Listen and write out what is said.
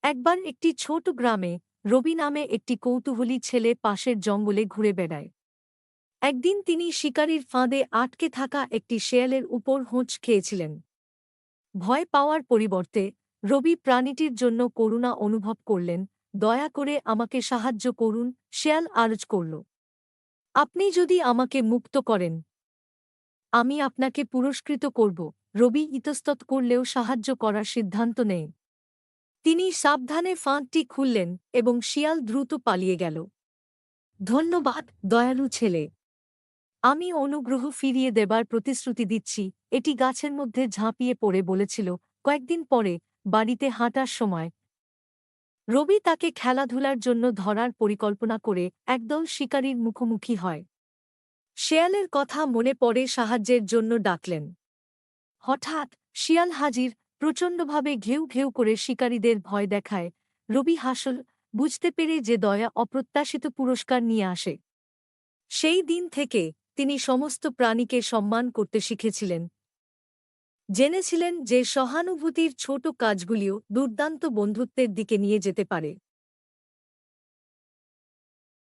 একবার একটি ছোট গ্রামে রবি নামে একটি কৌতূহলী ছেলে পাশের জঙ্গলে ঘুরে বেড়ায়। একদিন তিনি শিকারীর ফাঁদে আটকে থাকা একটি শেয়ালের উপর হোঁচ খেয়েছিলেন। ভয় পাওয়ার পরিবর্তে রবি প্রাণীটির জন্য করুণা অনুভব করলেন। দয়া করে আমাকে সাহায্য করুন, শেয়াল আরজ করল। আপনি যদি আমাকে মুক্ত করেন, আমি আপনাকে পুরস্কৃত করব। রবি ইতস্তত করলেও সাহায্য করার সিদ্ধান্ত নেয়। তিনি সাবধানে ফাঁদটি খুললেন এবং শিয়াল দ্রুত পালিয়ে গেল। ধন্যবাদ, দয়ালু ছেলে। আমি অনুগ্রহ ফিরিয়ে দেবার প্রতিশ্রুতি দিচ্ছি, এটি গাছের মধ্যে ঝাঁপিয়ে পড়ে বলেছিল। কয়েকদিন পরে বাড়িতে হাঁটার সময় রবি তাকে খেলাধুলার জন্য ধরার পরিকল্পনা করে একদল শিকারীর মুখোমুখি হয়। শেয়ালের কথা মনে পড়ে সাহায্যের জন্য ডাকলেন। হঠাৎ শিয়াল হাজির, প্রচণ্ডভাবে ঘেউ ঘেউ করে শিকারীদের ভয় দেখায়। রবি হাসল, বুঝতে পেরে যে দয়া অপ্রত্যাশিত পুরস্কার নিয়ে আসে। সেই দিন থেকে তিনি সমস্ত প্রাণীকে সম্মান করতে শিখেছিলেন। জেনেছিলেন যে সহানুভূতির ছোট কাজগুলিও দুর্দান্ত বন্ধুত্বের দিকে নিয়ে যেতে পারে।